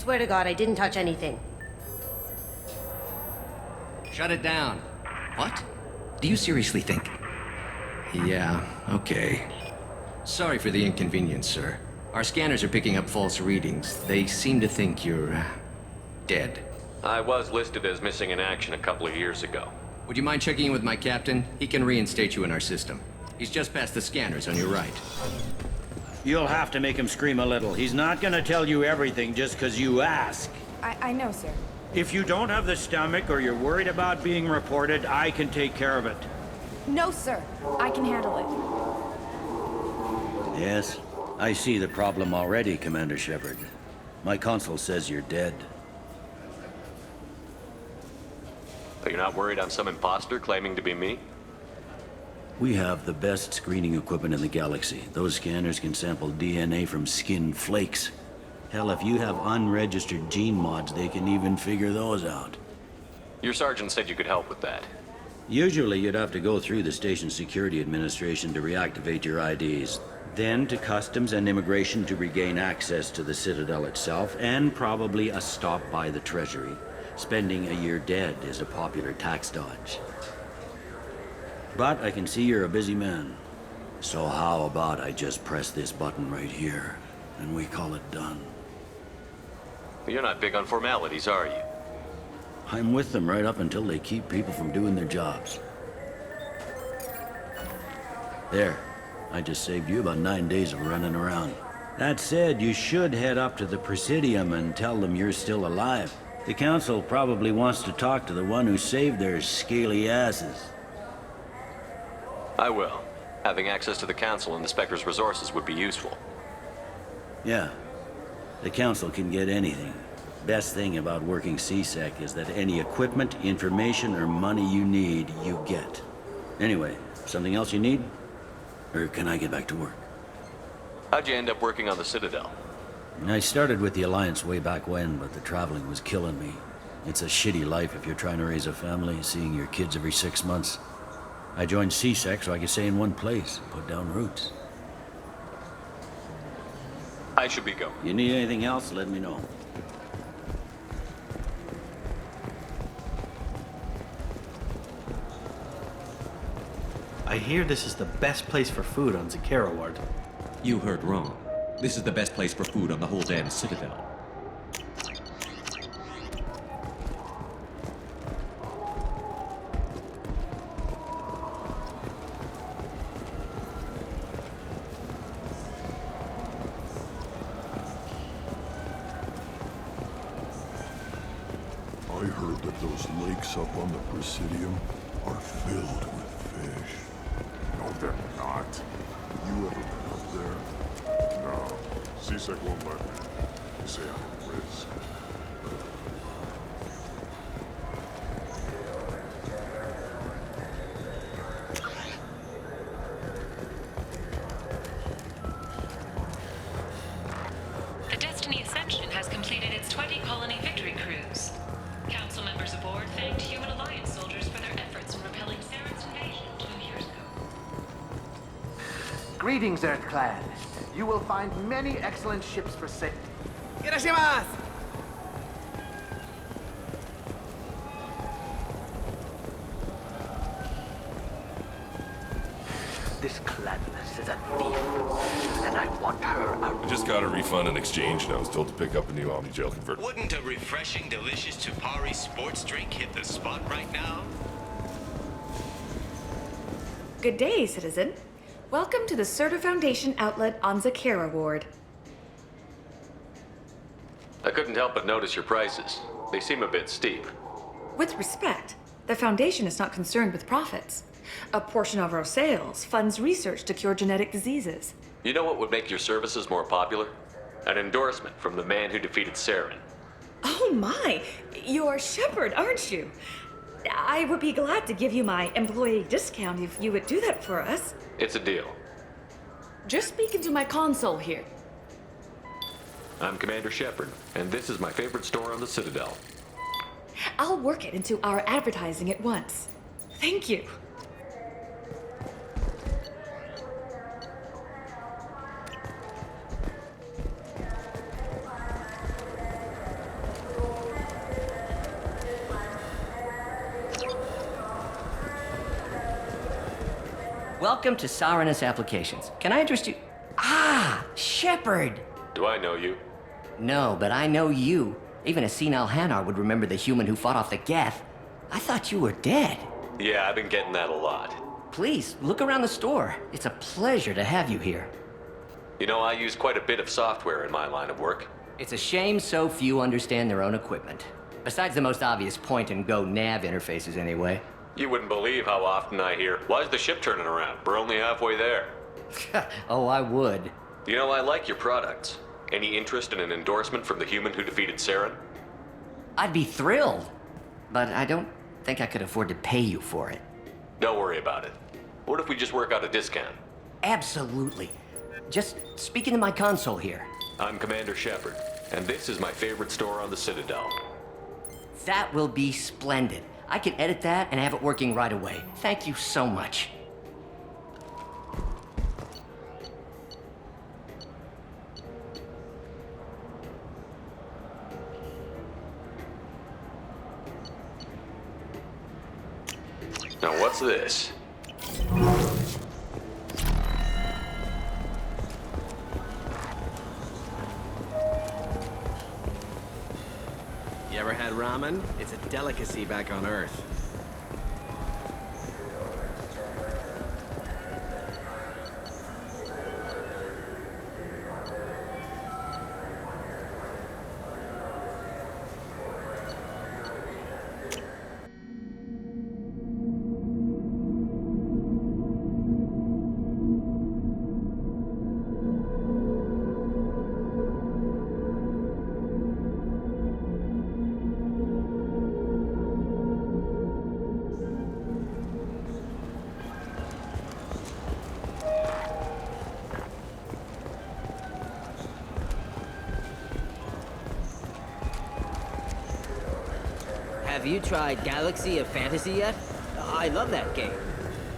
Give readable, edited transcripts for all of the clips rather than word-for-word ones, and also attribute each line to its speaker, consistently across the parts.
Speaker 1: swear to God, I didn't touch anything.
Speaker 2: Shut it down. What? Do you seriously think? Yeah, okay. Sorry for the inconvenience, sir. Our scanners are picking up false readings. They seem to think you're, dead.
Speaker 3: I was listed as missing in action a couple of years ago.
Speaker 2: Would you mind checking in with my captain? He can reinstate you in our system. He's just past the scanners on your right.
Speaker 4: You'll have to make him scream a little. He's not gonna tell you everything just because you ask.
Speaker 5: I know, sir.
Speaker 4: If you don't have the stomach or you're worried about being reported, I can take care of it.
Speaker 5: No, sir. I can handle it.
Speaker 4: Yes, I see the problem already, Commander Shepard. My console says you're dead.
Speaker 3: But you're not worried I'm some imposter claiming to be me?
Speaker 4: We have the best screening equipment in the galaxy. Those scanners can sample DNA from skin flakes. Hell, if you have unregistered gene mods, they can even figure those out.
Speaker 3: Your sergeant said you could help with that.
Speaker 4: Usually, you'd have to go through the station security administration to reactivate your IDs. Then to Customs and Immigration to regain access to the Citadel itself, and probably a stop by the Treasury. Spending a year dead is a popular tax dodge. But I can see you're a busy man. So how about I just press this button right here, and we call it done?
Speaker 3: You're not big on formalities, are you?
Speaker 4: I'm with them right up until they keep people from doing their jobs. There. I just saved you about 9 days of running around. That said, you should head up to the Presidium and tell them you're still alive. The Council probably wants to talk to the one who saved their scaly asses.
Speaker 3: I will. Having access to the Council and the Spectre's resources would be useful.
Speaker 4: Yeah. The Council can get anything. Best thing about working CSEC is that any equipment, information, or money you need, you get. Anyway, something else you need? Or can I get back to work?
Speaker 3: How'd you end up working on the Citadel?
Speaker 4: I started with the Alliance way back when, but the traveling was killing me. It's a shitty life if you're trying to raise a family, seeing your kids every 6 months. I joined CSEC so I could stay in one place, put down roots.
Speaker 3: I should be going.
Speaker 4: You need anything else, let me know.
Speaker 6: I hear this is the best place for food on Zakara Ward.
Speaker 7: You heard wrong. This is the best place for food on the whole damn Citadel.
Speaker 8: I heard that those lakes up on the Presidium are filled with fish.
Speaker 9: No, they're not.
Speaker 8: You ever been up there?
Speaker 9: No. CSEC won't let me. They say I'm at risk.
Speaker 10: The Destiny Ascension has completed its 20-colony victory cruise. Council members aboard thanked human Alliance soldiers for their efforts in repelling Saren's invasion 2 years ago.
Speaker 11: Greetings, Earth Clan. You will find many excellent ships for sale. This Cladness is a thief, and I want her out.
Speaker 9: I just got a refund and exchange, and I was told to pick up a new Omni Gel converter.
Speaker 12: Wouldn't a refreshing, delicious Tupari sports drink hit the spot right now?
Speaker 5: Good day, citizen. Welcome to the Serta Foundation outlet on Zakara Ward.
Speaker 3: I couldn't help but notice your prices. They seem a bit steep.
Speaker 5: With respect, the Foundation is not concerned with profits. A portion of our sales funds research to cure genetic diseases.
Speaker 3: You know what would make your services more popular? An endorsement from the man who defeated Saren.
Speaker 5: Oh my! You're Shepard, aren't you? I would be glad to give you my employee discount if you would do that for us.
Speaker 3: It's a deal.
Speaker 5: Just speak into my console here.
Speaker 3: I'm Commander Shepard, and this is my favorite store on the Citadel.
Speaker 5: I'll work it into our advertising at once. Thank you.
Speaker 1: Welcome to Saranus Applications. Can I interest you? Ah, Shepard!
Speaker 3: Do I know you?
Speaker 1: No, but I know you. Even a senile Hanar would remember the human who fought off the Geth. I thought you were dead.
Speaker 3: Yeah, I've been getting that a lot.
Speaker 1: Please, look around the store. It's a pleasure to have you here.
Speaker 3: You know, I use quite a bit of software in my line of work.
Speaker 1: It's a shame so few understand their own equipment. Besides the most obvious point-and-go nav interfaces, anyway.
Speaker 3: You wouldn't believe how often I hear, "Why's the ship turning around? We're only halfway there."
Speaker 1: Oh, I would.
Speaker 3: You know, I like your products. Any interest in an endorsement from the human who defeated Saren?
Speaker 1: I'd be thrilled. But I don't think I could afford to pay you for it.
Speaker 3: Don't worry about it. What if we just work out a discount?
Speaker 1: Absolutely. Just speak into my console here.
Speaker 3: I'm Commander Shepard, and this is my favorite store on the Citadel.
Speaker 1: That will be splendid. I can edit that and have it working right away. Thank you so much.
Speaker 3: Now what's this?
Speaker 13: You ever had ramen? It's a delicacy back on Earth.
Speaker 14: Have you tried Galaxy of Fantasy yet? I love that game.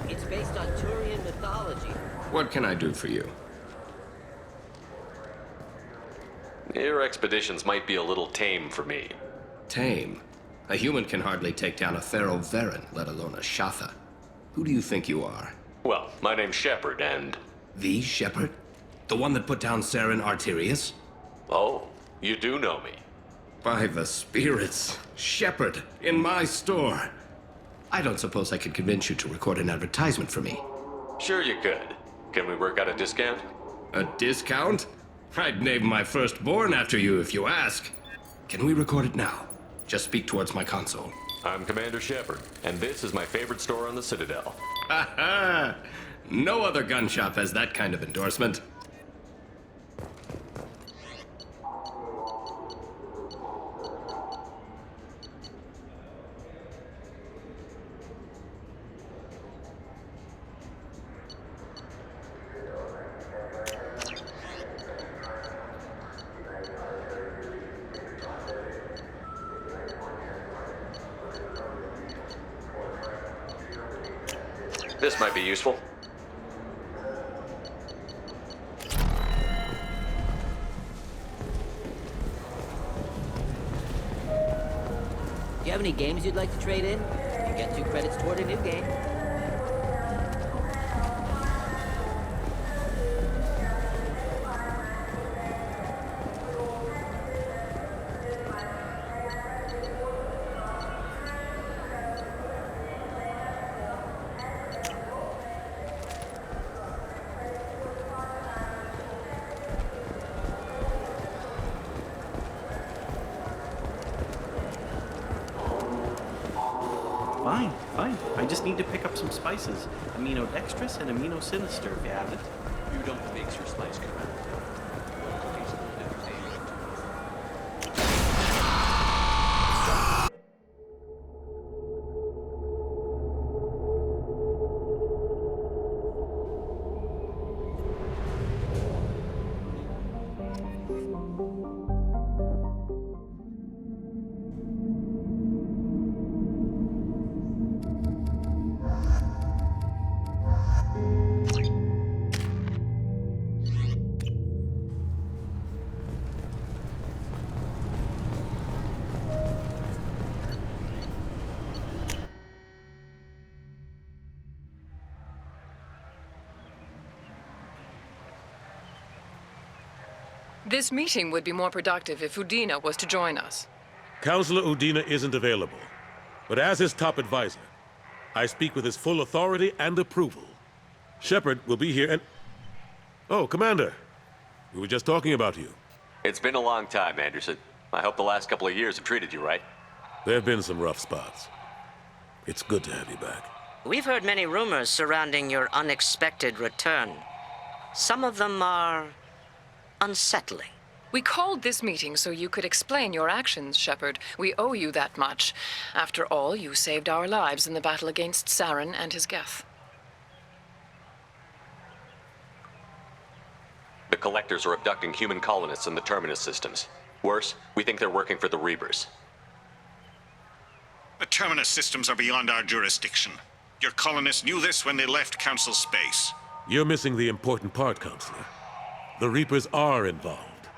Speaker 14: It's based on Turian mythology.
Speaker 7: What can I do for you?
Speaker 3: Your expeditions might be a little tame for me.
Speaker 7: Tame? A human can hardly take down a Pharaoh Varen, let alone a Shatha. Who do you think you are?
Speaker 3: Well, my name's Shepard, and...
Speaker 7: The Shepard? The one that put down Saren Arterius?
Speaker 3: Oh, you do know me.
Speaker 7: By the spirits, Shepard, in my store. I don't suppose I could convince you to record an advertisement for me.
Speaker 3: Sure you could. Can we work out a discount?
Speaker 7: A discount? I'd name my firstborn after you if you ask. Can we record it now? Just speak towards my console.
Speaker 3: I'm Commander Shepard, and this is my favorite store on the Citadel.
Speaker 7: Ha ha! No other gun shop has that kind of endorsement.
Speaker 3: This might be useful.
Speaker 14: Do you have any games you'd like to trade in? You get 2 credits toward a new game.
Speaker 6: Fine, fine. I just need to pick up some spices. Amino dextrous and amino sinister, if you have it.
Speaker 7: You don't mix your spice, Commander.
Speaker 15: This meeting would be more productive if Udina was to join us.
Speaker 16: Counselor Udina isn't available, but as his top advisor, I speak with his full authority and approval. Shepard will be here and... Oh, Commander. We were just talking about you.
Speaker 3: It's been a long time, Anderson. I hope the last couple of years have treated you right.
Speaker 16: There have been some rough spots. It's good to have you back.
Speaker 17: We've heard many rumors surrounding your unexpected return. Some of them are unsettling.
Speaker 15: We called this meeting so you could explain your actions, Shepard. We owe you that much. After all, you saved our lives in the battle against Saren and his Geth.
Speaker 3: The Collectors are abducting human colonists in the Terminus systems. Worse, we think they're working for the Reapers.
Speaker 18: The Terminus systems are beyond our jurisdiction. Your colonists knew this when they left Council space.
Speaker 16: You're missing the important part, Counselor. The Reapers are involved.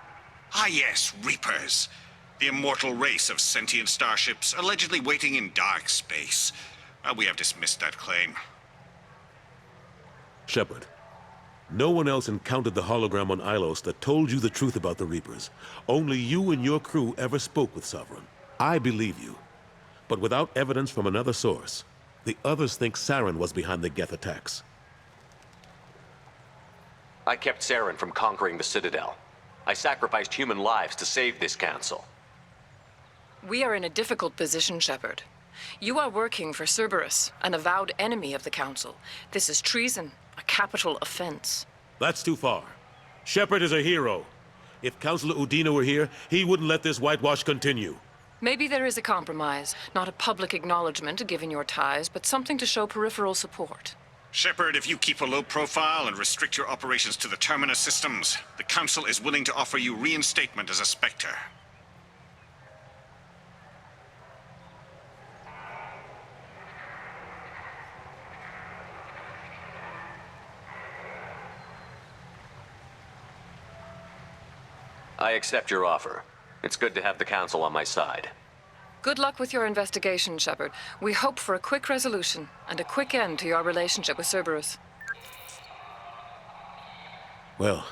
Speaker 18: Ah yes, Reapers. The immortal race of sentient starships allegedly waiting in dark space. We have dismissed that claim.
Speaker 16: Shepard, no one else encountered the hologram on Ilos that told you the truth about the Reapers. Only you and your crew ever spoke with Sovereign. I believe you. But without evidence from another source, the others think Saren was behind the Geth attacks.
Speaker 3: I kept Saren from conquering the Citadel. I sacrificed human lives to save this council.
Speaker 15: We are in a difficult position, Shepard. You are working for Cerberus, an avowed enemy of the Council. This is treason, a capital offense.
Speaker 16: That's too far. Shepard is a hero. If Counselor Udina were here, he wouldn't let this whitewash continue.
Speaker 15: Maybe there is a compromise. Not a public acknowledgement given your ties, but something to show peripheral support.
Speaker 18: Shepard, if you keep a low profile and restrict your operations to the Terminus systems, the Council is willing to offer you reinstatement as a Spectre.
Speaker 3: I accept your offer. It's good to have the Council on my side.
Speaker 15: Good luck with your investigation, Shepard. We hope for a quick resolution and a quick end to your relationship with Cerberus.
Speaker 16: Well,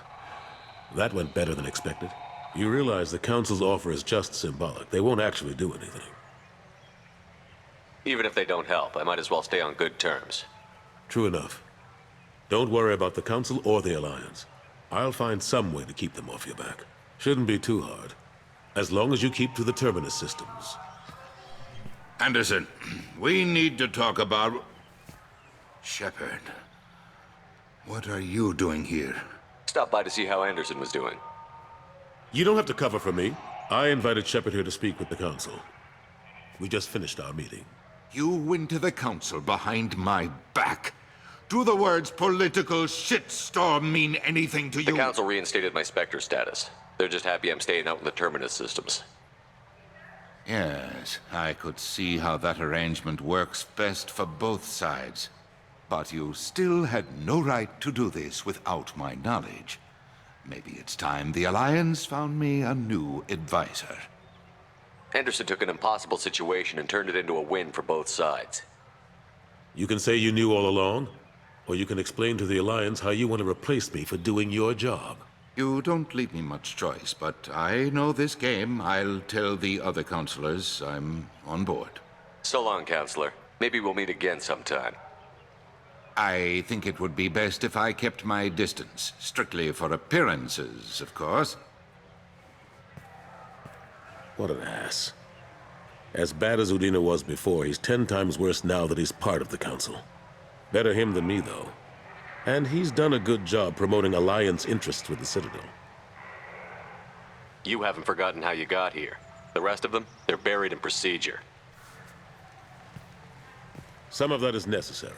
Speaker 16: that went better than expected. You realize the Council's offer is just symbolic. They won't actually do anything.
Speaker 3: Even if they don't help, I might as well stay on good terms.
Speaker 16: True enough. Don't worry about the Council or the Alliance. I'll find some way to keep them off your back. Shouldn't be too hard. As long as you keep to the Terminus systems.
Speaker 19: Anderson, we need to talk about... Shepard. What are you doing here?
Speaker 3: Stopped by to see how Anderson was doing.
Speaker 16: You don't have to cover for me. I invited Shepard here to speak with the Council. We just finished our meeting.
Speaker 19: You went to the Council behind my back. Do the words political shitstorm mean anything to you?
Speaker 3: The Council reinstated my Spectre status. They're just happy I'm staying out in the Terminus systems.
Speaker 19: Yes, I could see how that arrangement works best for both sides. But you still had no right to do this without my knowledge. Maybe it's time the Alliance found me a new advisor.
Speaker 3: Anderson took an impossible situation and turned it into a win for both sides.
Speaker 16: You can say you knew all along, or you can explain to the Alliance how you want to replace me for doing your job.
Speaker 19: You don't leave me much choice, but I know this game. I'll tell the other counselors I'm on board.
Speaker 3: So long, Counselor. Maybe we'll meet again sometime.
Speaker 19: I think it would be best if I kept my distance. Strictly for appearances, of course.
Speaker 16: What an ass. As bad as Udina was before, he's 10 times worse now that he's part of the Council. Better him than me, though. And he's done a good job promoting Alliance interests with the Citadel.
Speaker 3: You haven't forgotten how you got here. The rest of them, they're buried in procedure.
Speaker 16: Some of that is necessary.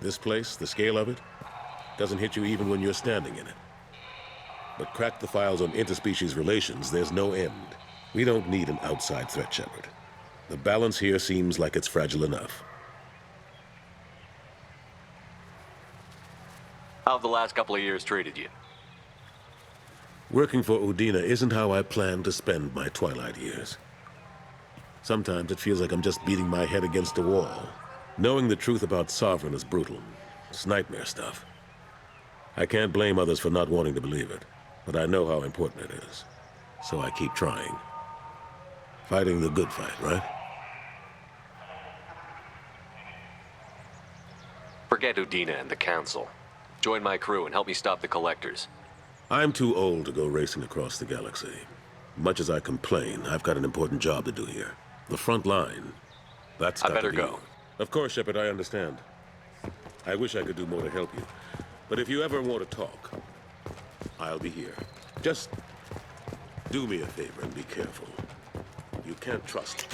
Speaker 16: This place, the scale of it, doesn't hit you even when you're standing in it. But crack the files on interspecies relations, there's no end. We don't need an outside threat, Shepard. The balance here seems like it's fragile enough.
Speaker 3: How have the last couple of years treated you?
Speaker 16: Working for Udina isn't how I planned to spend my twilight years. Sometimes it feels like I'm just beating my head against a wall. Knowing the truth about Sovereign is brutal. It's nightmare stuff. I can't blame others for not wanting to believe it. but I know how important it is. So I keep trying. Fighting the good fight, right?
Speaker 3: Forget Udina and the Council. Join my crew and help me stop the Collectors.
Speaker 16: I'm too old to go racing across the galaxy. Much as I complain, I've got an important job to do here. The front line. That's got to be...
Speaker 3: I better go.
Speaker 16: Of course, Shepard, I understand. I wish I could do more to help you. But if you ever want to talk, I'll be here. Just do me a favor and be careful. You can't trust.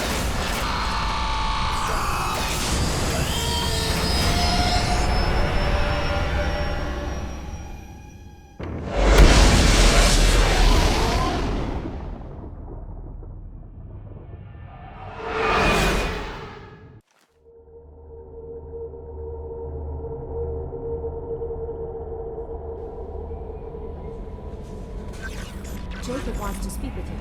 Speaker 20: Jacob wants to speak with you.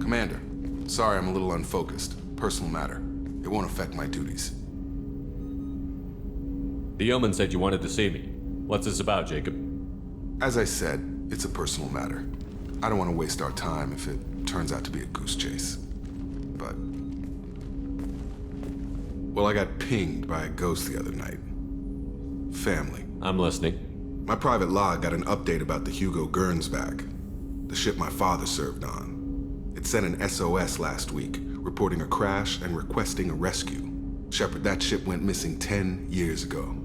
Speaker 9: Commander, sorry I'm a little unfocused. Personal matter. It won't affect my duties.
Speaker 21: The Yeoman said you wanted to see me. What's this about, Jacob?
Speaker 9: As I said, it's a personal matter. I don't want to waste our time if it turns out to be a goose chase. But... well, I got pinged by a ghost the other night. Family.
Speaker 21: I'm listening.
Speaker 9: My private log got an update about the Hugo Gernsback, the ship my father served on. It sent an SOS last week, reporting a crash and requesting a rescue. Shepard, that ship went missing 10 years ago.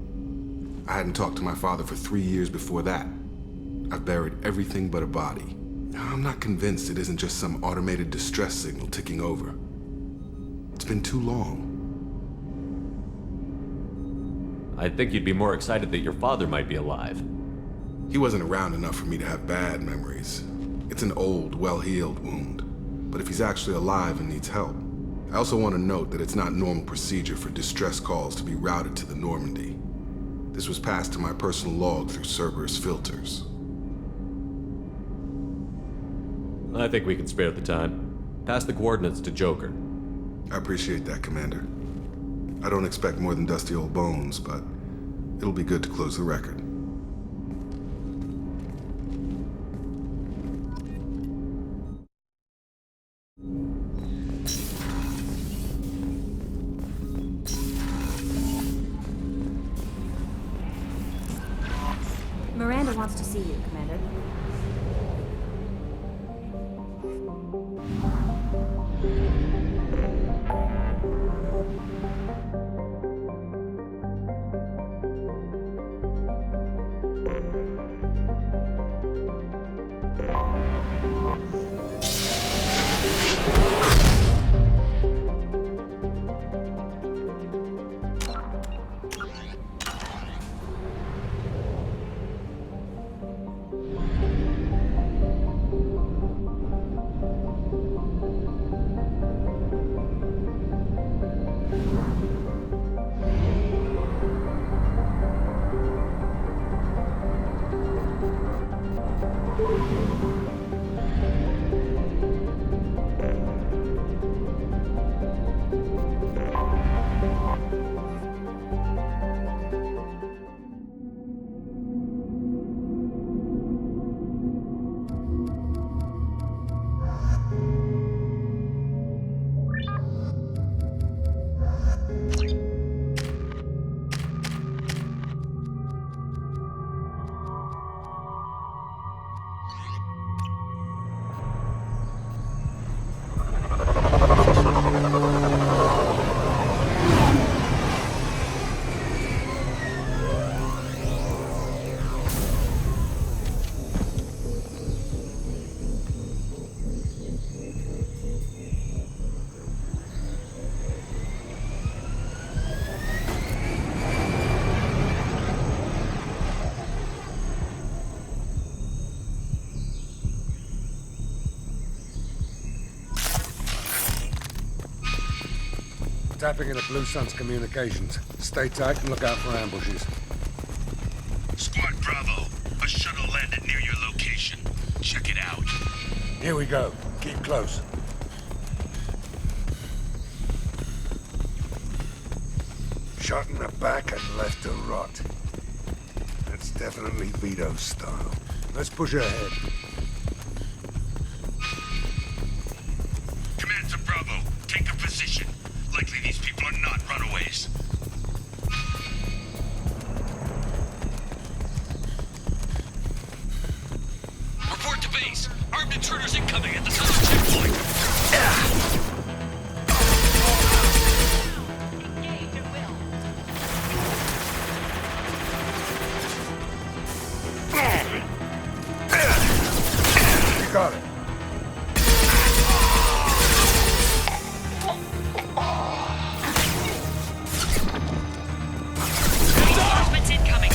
Speaker 9: I hadn't talked to my father for 3 years before that. I've buried everything but a body. I'm not convinced it isn't just some automated distress signal ticking over. It's been too long.
Speaker 21: I think you'd be more excited that your father might be alive.
Speaker 9: He wasn't around enough for me to have bad memories. It's an old, well-healed wound. But if he's actually alive and needs help, I also want to note that it's not normal procedure for distress calls to be routed to the Normandy. This was passed to my personal log through Cerberus filters.
Speaker 21: I think we can spare the time. Pass the coordinates to Joker.
Speaker 9: I appreciate that, Commander. I don't expect more than dusty old bones, but it'll be good to close the record.
Speaker 20: Miranda wants to see you, Commander.
Speaker 22: Tapping into Blue Sun's communications. Stay tight and look out for ambushes.
Speaker 23: Squad Bravo, a shuttle landed near your location. Check it out.
Speaker 22: Here we go. Keep close. Shot in the back and left to rot. That's definitely Vito's style. Let's push ahead.
Speaker 23: Command to Bravo. Take a position. Likely these people are not runaways. Report to base. Armed intruders incoming at the southern checkpoint.
Speaker 22: You got it.
Speaker 10: Reinforcements incoming.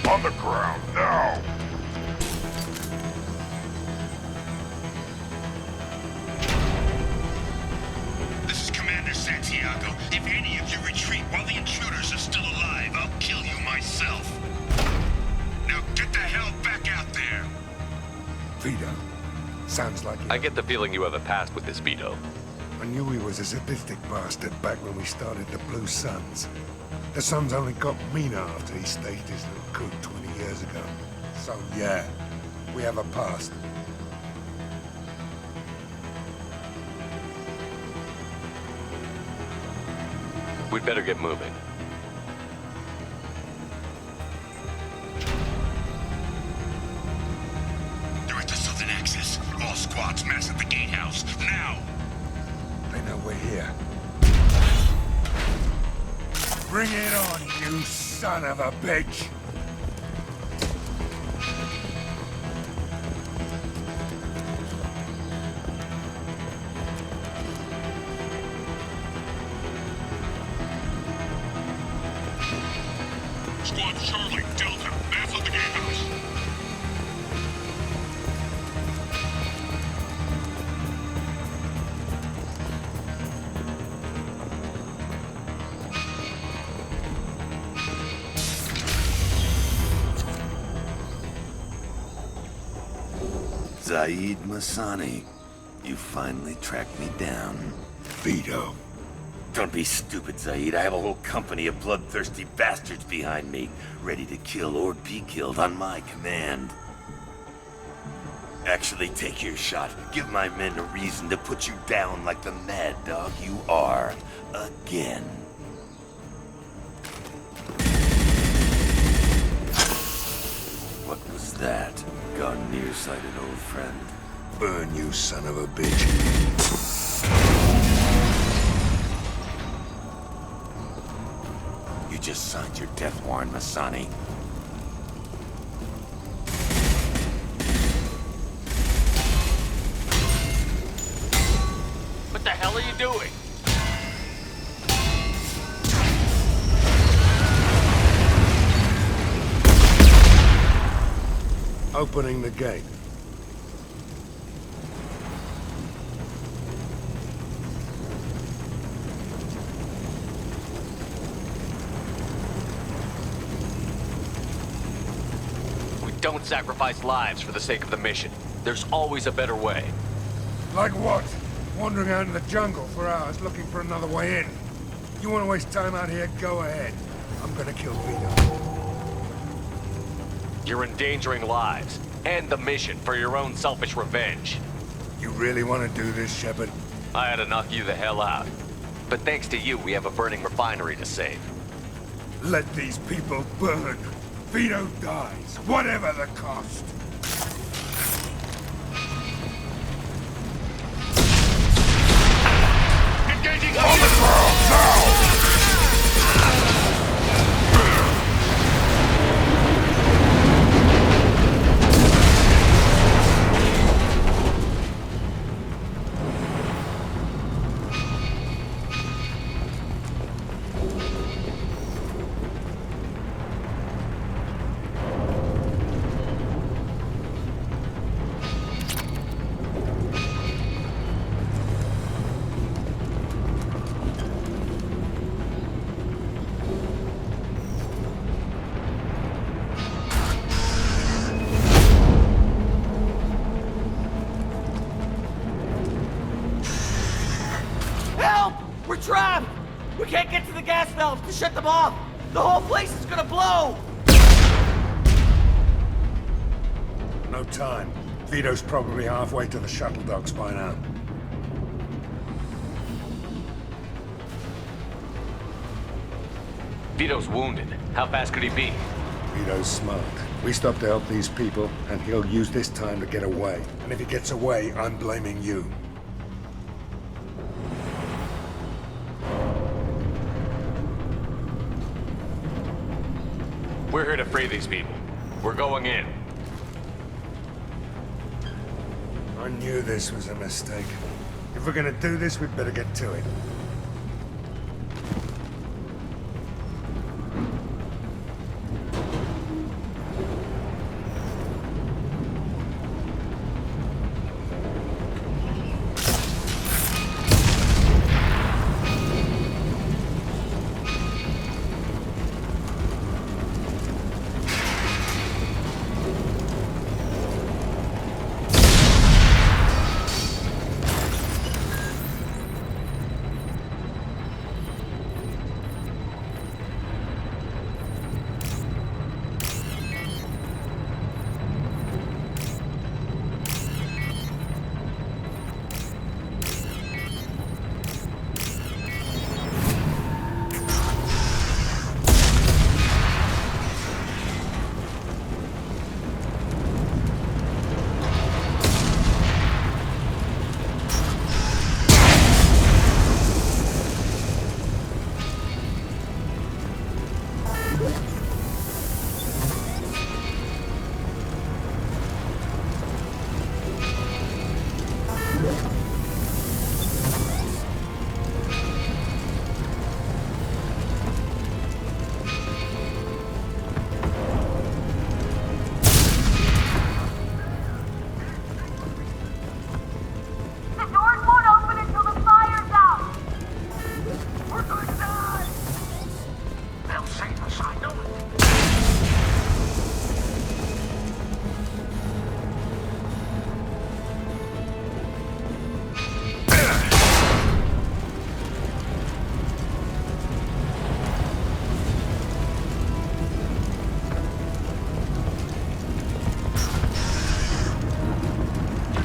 Speaker 23: On the ground, now! This is Commander Santiago. If any of you retreat while the intruders are still alive, I'll kill you myself. Now get the hell back out there!
Speaker 22: Vito. Sounds like
Speaker 3: I get the feeling you have a past with this Vito.
Speaker 22: I knew he was a sadistic bastard back when we started the Blue Suns. The Suns only got meaner after he staged his little coup 20 years ago. So yeah, we have a past.
Speaker 3: We'd better get moving.
Speaker 23: They're at the southern axis. All squads mass at the gatehouse, now!
Speaker 22: They know we're here. Bring it on, you son of a bitch!
Speaker 23: Squad Charlie, Delta, mass at the gatehouse.
Speaker 2: Zaid Masani, you finally tracked me down.
Speaker 22: Vito.
Speaker 2: Don't be stupid, Zaid. I have a whole company of bloodthirsty bastards behind me, ready to kill or be killed on my command. Actually, take your shot. Give my men a reason to put you down like the mad dog you are. Again. What was that? Gone nearsighted, old friend.
Speaker 22: Burn, you son of a bitch.
Speaker 2: You just signed your death warrant, Masani.
Speaker 3: What the hell are you doing?
Speaker 22: Opening the gate.
Speaker 3: We don't sacrifice lives for the sake of the mission. There's always a better way.
Speaker 22: Like what? Wandering out in the jungle for hours looking for another way in. You want to waste time out here? Go ahead. I'm gonna kill Vito.
Speaker 3: You're endangering lives and the mission for your own selfish revenge.
Speaker 22: You really want to do this, Shepard?
Speaker 3: I had to knock you the hell out. But thanks to you, we have a burning refinery to save.
Speaker 22: Let these people burn. Vito dies, whatever the cost.
Speaker 23: Engaging on the ground, now!
Speaker 4: We're trapped! We can't get to the gas valves to shut them off! The whole place is gonna blow!
Speaker 22: No time. Vito's probably halfway to the shuttle docks by now.
Speaker 3: Vito's wounded. How fast could he be?
Speaker 22: Vito's smart. We stop to help these people, and he'll use this time to get away. And if he gets away, I'm blaming you.
Speaker 3: We're here to free these people. We're going in.
Speaker 22: I knew this was a mistake. If we're gonna do this, we'd better get to it.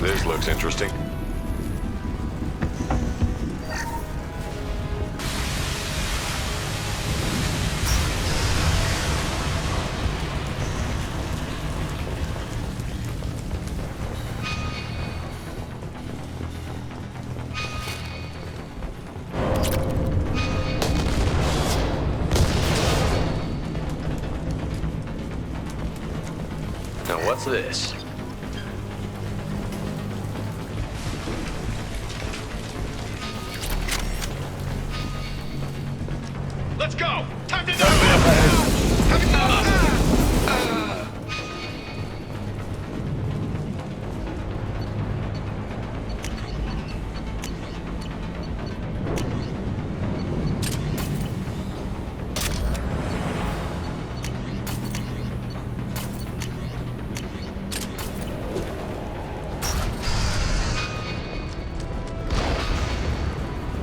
Speaker 3: This looks interesting. Now what's this?
Speaker 23: Let's go! Time to go!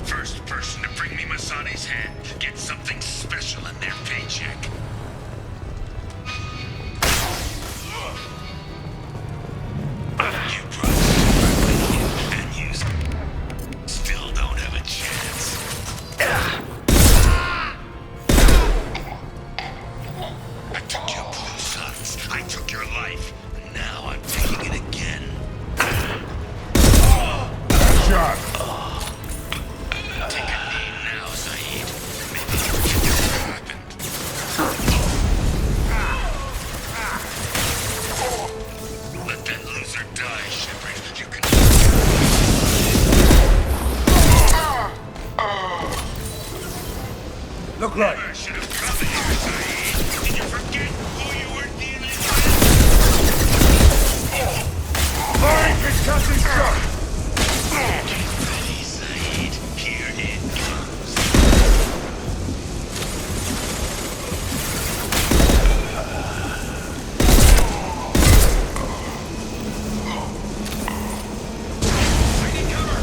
Speaker 23: First person to bring me Masani's head gets something special in their paycheck. You brought me and you still don't have a chance. I took your blue sons. I took your life. Now I'm taking it again.
Speaker 22: Shot.
Speaker 23: Take a knee now, Zaid. Maybe you forget what happened. Let that loser die, Shepard. You can...
Speaker 22: Look like.
Speaker 23: Never should have come here, Zaid. Did you forget who you were dealing with?
Speaker 22: Firing concussive shot.
Speaker 23: Get ready, Zaid. Here it comes. I need cover.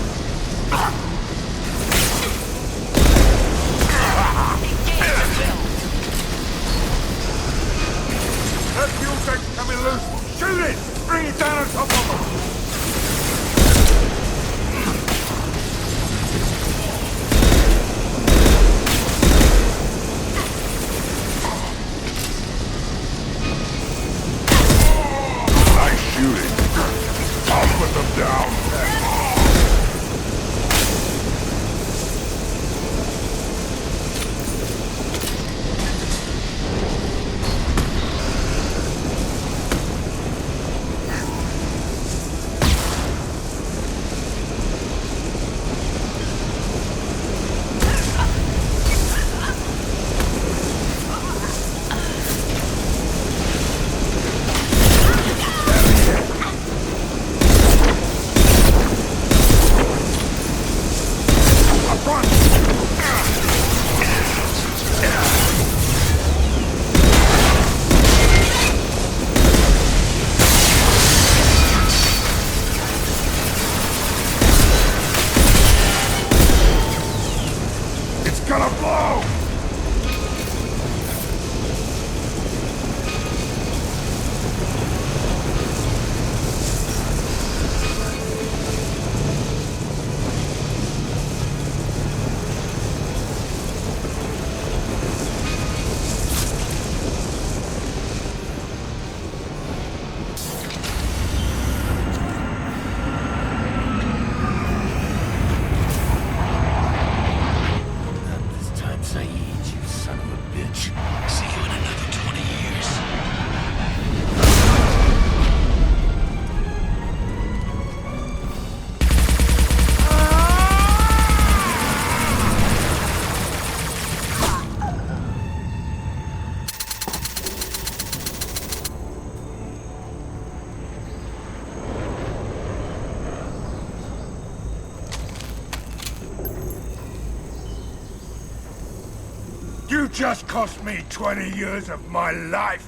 Speaker 22: You just cost me 20 years of my life.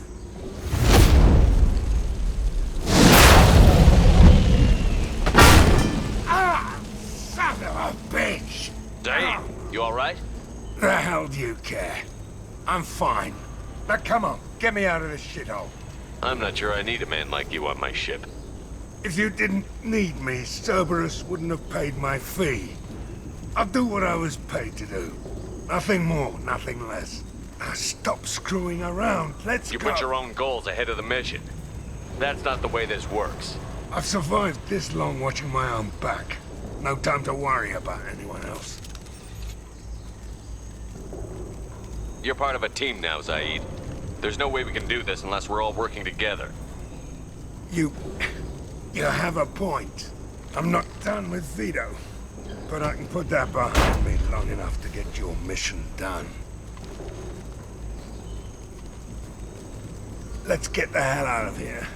Speaker 22: Ah, son of a bitch!
Speaker 3: Zaid, you alright?
Speaker 22: The hell do you care? I'm fine. Now come on, get me out of this shithole.
Speaker 3: I'm not sure I need a man like you on my ship.
Speaker 22: If you didn't need me, Cerberus wouldn't have paid my fee. I'll do what I was paid to do. Nothing more, nothing less. Now stop screwing around. Let's go.
Speaker 3: You put your own goals ahead of the mission. That's not the way this works.
Speaker 22: I've survived this long watching my own back. No time to worry about anyone else.
Speaker 3: You're part of a team now, Zaid. There's no way we can do this unless we're all working together.
Speaker 22: You have a point. I'm not done with Vito. But I can put that behind me long enough to get your mission done. Let's get the hell out of here.